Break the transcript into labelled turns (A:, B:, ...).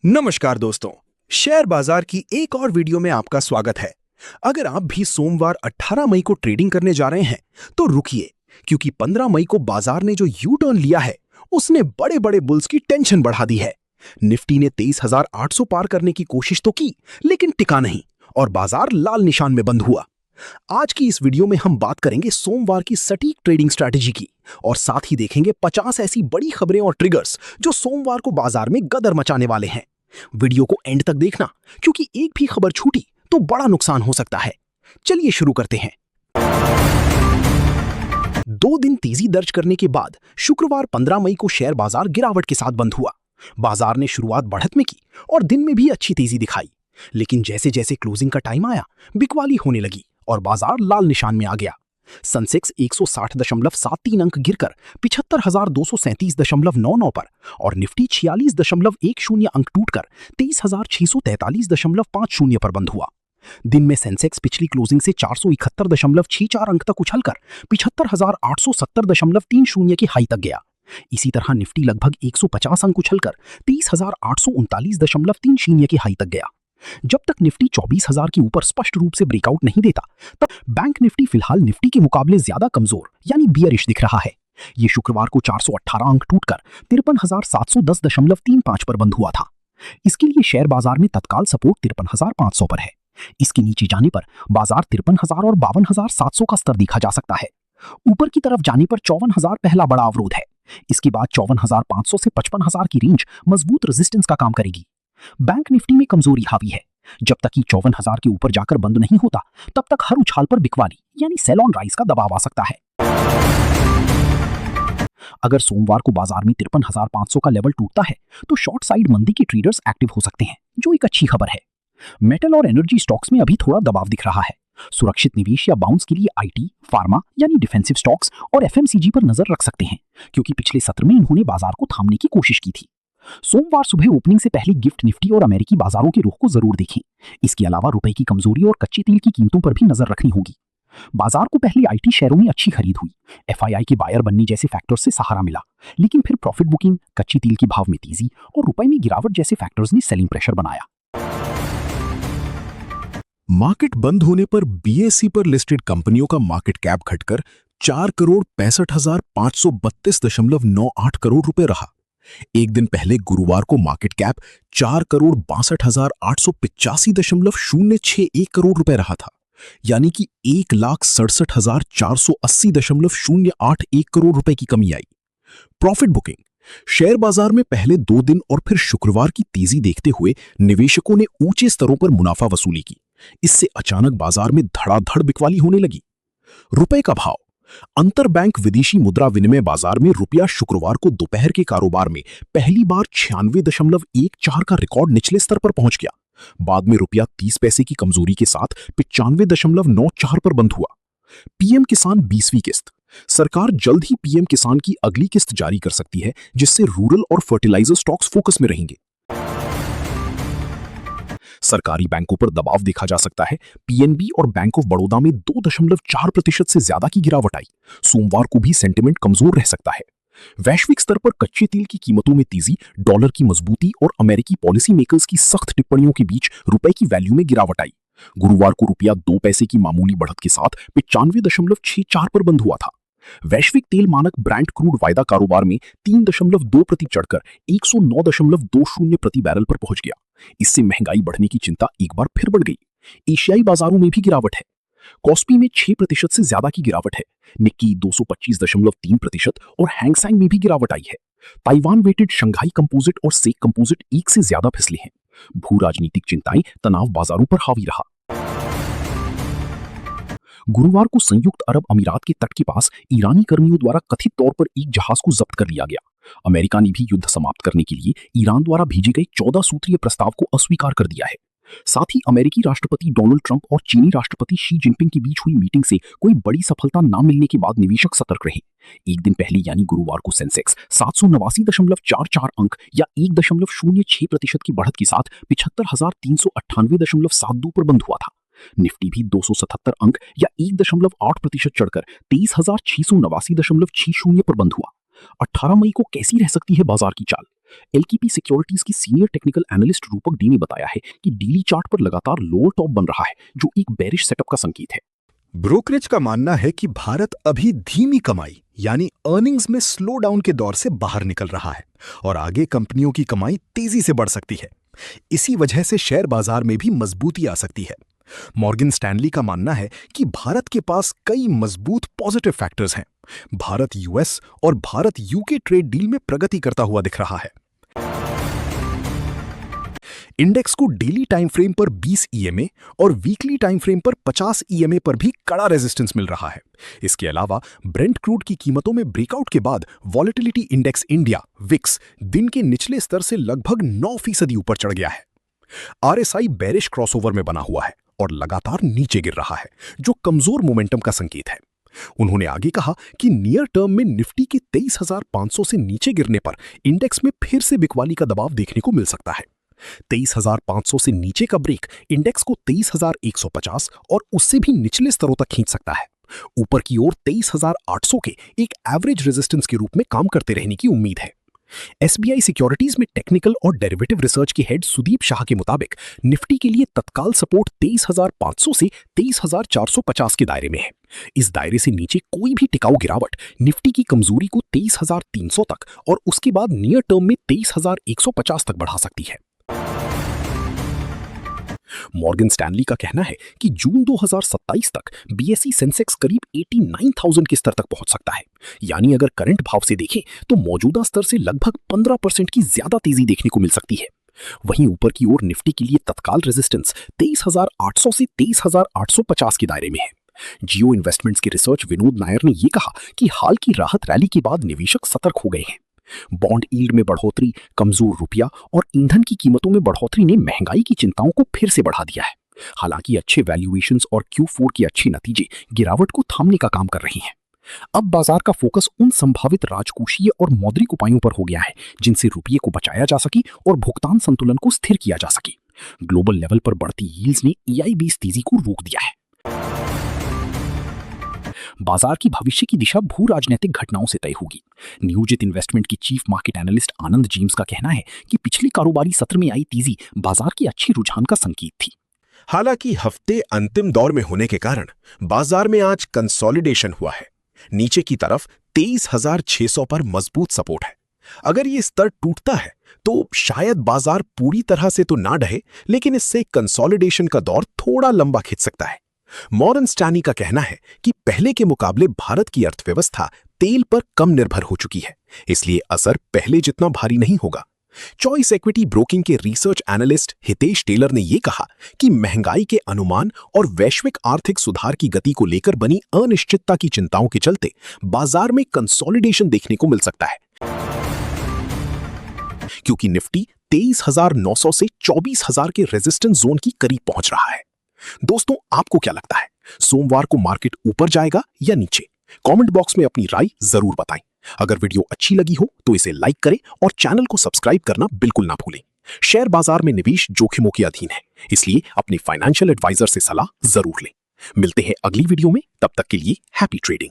A: नमस्कार दोस्तों, शेयर बाजार की एक और वीडियो में आपका स्वागत है। अगर आप भी सोमवार 18 मई को ट्रेडिंग करने जा रहे हैं, तो रुकिए, क्योंकि 15 मई को बाजार ने जो यू टर्न लिया है, उसने बड़े बड़े बुल्स की टेंशन बढ़ा दी है। निफ्टी ने 23,800 पार करने की कोशिश तो की, लेकिन टिका नहीं और बाजार लाल निशान में बंद हुआ। आज की इस वीडियो में हम बात करेंगे सोमवार की सटीक ट्रेडिंग स्ट्रैटेजी की और साथ ही देखेंगे 50 ऐसी बड़ी खबरें और ट्रिगर्स जो सोमवार को बाजार में गदर मचाने वाले हैं। वीडियो को एंड तक देखना, क्योंकि एक भी खबर छूटी तो बड़ा नुकसान हो सकता है। चलिए शुरू करते हैं। 2 दिन तेजी दर्ज करने के बाद शुक्रवार 15 मई को शेयर बाजार गिरावट के साथ बंद हुआ। बाजार ने शुरुआत बढ़त में की और दिन में भी अच्छी तेजी दिखाई, लेकिन जैसे जैसे क्लोजिंग का टाइम आया, बिकवाली होने लगी और बाजार लाल निशान में आ गया। सेंसेक्स 160.73 अंक गिरकर 75,237.99 पर और निफ्टी 46.10 अंक टूटकर 23,643.50 पर बंद हुआ। दिन में सेंसेक्स पिछली क्लोजिंग से 471.64 अंक तक उछलकर 75,870.30 की हाई तक गया। इसी तरह निफ्टी लगभग 150 अंक उछलकर 30,839.30 की हाई तक गया। जब तक निफ्टी 24,000 के ऊपर स्पष्ट रूप से ब्रेकआउट नहीं देता, तब बैंक निफ्टी फिलहाल निफ्टी के मुकाबले ज्यादा कमजोर यानी बियरिश दिख रहा है। ये शुक्रवार को 418 अंक टूटकर 53,710.35 पर बंद हुआ था। इसके लिए शेयर बाजार में तत्काल सपोर्ट 53,500 पर है। इसके नीचे जाने पर बाजार 53,000 और 52,700 का स्तर देखा जा सकता है। ऊपर की तरफ जाने पर 54,000 पहला बड़ा अवरोध है। इसके बाद 54,500 से 55,000 की रेंज मजबूत रेजिस्टेंस का काम करेगी। बैंक निफ्टी में कमजोरी हावी है। जब तक कि 54,000 के ऊपर जाकर बंद नहीं होता, तब तक हर उछाल पर बिकवाली यानी सेल ऑन राइज का दबाव आ सकता है। अगर सोमवार को बाजार में 53,500 का लेवल टूटता है, तो शॉर्ट साइड मंदी के ट्रेडर्स एक्टिव हो सकते हैं, जो एक अच्छी खबर है। मेटल और एनर्जी स्टॉक्स में अभी थोड़ा दबाव दिख रहा है। सुरक्षित निवेश या बाउंस के लिए आईटी, फार्मा यानी डिफेंसिव स्टॉक्स और एफएमसीजी पर नजर रख सकते हैं, क्योंकि पिछले सत्र में इन्होंने बाजार को थामने की कोशिश की थी। सोमवार सुबह ओपनिंग से पहले गिफ्ट निफ्टी और अमेरिकी बाजारों के रुख को जरूर देखें। इसके अलावा रुपए की कमजोरी और कच्चे तेल की कीमतों पर भी नजर रखनी होगी। बाजार को पहले आईटी शेयरों में अच्छी खरीद हुई, एफआईआई के बायर बनने जैसे फैक्टर्स से सहारा मिला, लेकिन फिर प्रॉफिट बुकिंग, कच्चे तेल के भाव में तेजी और रुपए में गिरावट जैसे फैक्टर्स ने सेलिंग प्रेशर बनाया।
B: मार्केट बंद होने पर बीएसई पर लिस्टेड कंपनियों का मार्केट कैप घटकर 4,65,532.98 करोड़ रुपए रहा। एक दिन पहले गुरुवार को मार्केट कैप 4,62,885.061 करोड़ रुपए रहा था, यानी कि 1,67,480.081 करोड़ रुपए की कमी आई। प्रॉफिट बुकिंग शेयर बाजार में पहले 2 दिन और फिर शुक्रवार की तेजी देखते हुए निवेशकों ने ऊंचे स्तरों पर मुनाफा वसूली की। इससे अचानक बाजार में धड़ाधड़ बिकवाली होने लगी। रुपए का भाव अंतर बैंक विदेशी मुद्रा विनिमय बाजार में रुपया शुक्रवार को दोपहर के कारोबार में पहली बार 96.14 का रिकॉर्ड निचले स्तर पर पहुंच गया। बाद में रुपया 30 पैसे की कमजोरी के साथ 95.94 पर बंद हुआ। पीएम किसान 20वीं किस्त सरकार जल्द ही पीएम किसान की अगली किस्त जारी कर सकती है, जिससे रूरल और फर्टिलाइजर स्टॉक्स फोकस में रहेंगे। सरकारी बैंकों पर दबाव देखा जा सकता है। पीएनबी और बैंक ऑफ बड़ौदा में 2.4% से ज्यादा की गिरावट आई। सोमवार को भी सेंटिमेंट कमजोर रह सकता है। वैश्विक स्तर पर कच्चे तेल की कीमतों में तेजी, डॉलर की मजबूती और अमेरिकी पॉलिसी मेकर्स की सख्त टिप्पणियों के बीच रुपए की वैल्यू में गिरावट आई। गुरुवार को रुपया 2 पैसे की मामूली बढ़त के साथ 95.64 पर बंद हुआ था। वैश्विक तेल मानक ब्रांड क्रूड वायदा कारोबार में 3.2% चढ़कर 109.20 प्रति बैरल पर पहुंच गया। इससे महंगाई बढ़ने की चिंता एक बार फिर बढ़ गई। एशियाई बाजारों में भी गिरावट है। कॉस्पी में 6% से ज्यादा की गिरावट है। निक्की 225.3% और हैंगसेंग में भी गिरावट आई है। ताइवान वेटेड शंघाई कंपोजिट और सेक कंपोजिट 1 से ज्यादा फिसले हैं। भू राजनीतिक चिंताएं तनाव बाजारों पर हावी रहा। गुरुवार को संयुक्त अरब अमीरात के तट के पास ईरानी कर्मियों द्वारा कथित तौर पर एक जहाज को जब्त कर लिया गया। अमेरिका ने भी युद्ध समाप्त करने के लिए ईरान द्वारा भेजे गए 14 सूत्रीय प्रस्ताव को अस्वीकार कर दिया है। साथ ही अमेरिकी राष्ट्रपति डोनाल्ड ट्रंप और चीनी राष्ट्रपति शी जिनपिंग के बीच हुई मीटिंग से कोई बड़ी सफलता न मिलने के बाद निवेशक सतर्क रहे। एक दिन पहले यानी गुरुवार को सेंसेक्स 789.44 अंक या 1.06% की बढ़त के साथ 75,398.72 पर बंद हुआ था। निफ्टी भी 277 अंक या 1.8% चढ़कर 23,689.60 पर बंद हुआ। 18 मई को कैसी रह सकती है बाजार की चाल?
A: एलकेपी सिक्योरिटीज की सीनियर टेक्निकल एनालिस्ट रूपक डी ने बताया है कि डेली चार्ट पर लगातार लोअर टॉप बन रहा है, जो एक बेरिश सेटअप का संकेत है।
C: ब्रोकरेज का मानना है कि भारत अभी धीमी कमाई यानी अर्निंग्स में स्लो डाउन के दौर से बाहर निकल रहा है और आगे कंपनियों की कमाई तेजी से बढ़ सकती है। इसी वजह से शेयर बाजार में भी मजबूती आ सकती है। मॉर्गन स्टैनली का मानना है कि भारत के पास कई मजबूत पॉजिटिव फैक्टर्स हैं। भारत यूएस और भारत यूके ट्रेड डील में प्रगति करता हुआ दिख रहा है। इंडेक्स को डेली टाइम फ्रेम पर 20 ईएमए और वीकली टाइम फ्रेम पर 50 ईएमए पर भी कड़ा रेजिस्टेंस मिल रहा है। इसके अलावा ब्रेंट क्रूड की कीमतों में ब्रेकआउट के बाद वॉलेटिलिटी इंडेक्स इंडिया विक्स दिन के निचले स्तर से लगभग 9% ऊपर चढ़ गया है। आरएसआई बेरिश क्रॉसओवर में बना हुआ है और लगातार नीचे गिर रहा है, जो कमजोर मोमेंटम का संकेत है। उन्होंने आगे कहा कि नियर टर्म में निफ्टी के 23,500 से नीचे गिरने पर इंडेक्स में फिर से बिकवाली का दबाव देखने को मिल सकता है। 23,500 से नीचे का ब्रेक इंडेक्स को 23,150 और उससे भी निचले स्तरों तक खींच सकता है। ऊपर की ओर 23,800 के एक एवरेज रेजिस्टेंस के रूप में काम करते रहने की उम्मीद है। एसबीआई सिक्योरिटीज में टेक्निकल और डेरिवेटिव रिसर्च के हेड सुदीप शाह के मुताबिक निफ्टी के लिए तत्काल सपोर्ट 23,500 से 23,450 के दायरे में है। इस दायरे से नीचे कोई भी टिकाऊ गिरावट निफ्टी की कमजोरी को 23,300 तक और उसके बाद नियर टर्म में 23,150 तक बढ़ा सकती है। मॉर्गन स्टैनली का कहना है कि जून 2027 तक बीएसई सेंसेक्स करीब 89,000 के स्तर तक पहुंच सकता है। यानी अगर करंट भाव से देखें तो मौजूदा स्तर से लगभग 15% की ज्यादा तेजी देखने को मिल सकती है। वहीं ऊपर की ओर निफ्टी के लिए तत्काल रेजिस्टेंस 23,800 से 23,850 के दायरे में है। जियो इन्वेस्टमेंट्स के रिसर्च विनोद नायर ने यह कहा कि हाल की राहत रैली के बाद निवेशक सतर्क हो गए हैं। बॉन्ड यील्ड में बढ़ोतरी, कमजोर रुपया और ईंधन की कीमतों में बढ़ोतरी ने महंगाई की चिंताओं को फिर से बढ़ा दिया है। हालांकि अच्छे वैल्यूएशंस और Q4 के अच्छे नतीजे गिरावट को थामने का काम कर रहे हैं। अब बाजार का फोकस उन संभावित राजकोषीय और मौद्रिक उपायों पर हो गया है जिनसे रुपये को बचाया जा सके और भुगतान संतुलन को स्थिर किया जा सके। ग्लोबल लेवल पर बढ़ती यील्ड्स ने EIB तेजी को रोक दिया है। बाजार की भविष्य की दिशा भू राजनीतिक घटनाओं से तय होगी। नियोजित इन्वेस्टमेंट की चीफ मार्केट एनालिस्ट आनंद जेम्स का कहना है कि पिछले कारोबारी सत्र में आई तेजी बाजार के अच्छे रुझान का संकेत थी।
B: हालांकि हफ्ते अंतिम दौर में होने के कारण बाजार में आज कंसोलिडेशन हुआ है। नीचे की तरफ 23,600 पर मजबूत सपोर्ट है। अगर ये स्तर टूटता है तो शायद बाजार पूरी तरह से तो ना ढहे, लेकिन इससे कंसोलिडेशन का दौर थोड़ा लंबा खिंच सकता है। मॉर्गन स्टैनली का कहना है कि पहले के मुकाबले भारत की अर्थव्यवस्था तेल पर कम निर्भर हो चुकी है, इसलिए असर पहले जितना भारी नहीं होगा। चॉइस इक्विटी ब्रोकिंग के रिसर्च एनालिस्ट हितेश टेलर ने यह कहा कि महंगाई के अनुमान और वैश्विक आर्थिक सुधार की गति को लेकर बनी अनिश्चितता की चिंताओं के चलते बाजार में कंसोलिडेशन देखने को मिल सकता है, क्योंकि निफ्टी 23,900 से 24,000 के रेजिस्टेंस जोन की करीब पहुंच रहा है। दोस्तों, आपको क्या लगता है, सोमवार को मार्केट ऊपर जाएगा या नीचे? कमेंट बॉक्स में अपनी राय जरूर बताएं। अगर वीडियो अच्छी लगी हो तो इसे लाइक करें और चैनल को सब्सक्राइब करना बिल्कुल ना भूलें। शेयर बाजार में निवेश जोखिमों के अधीन है, इसलिए अपने फाइनेंशियल एडवाइजर से सलाह जरूर लें। मिलते हैं अगली वीडियो में, तब तक के लिए हैप्पी ट्रेडिंग।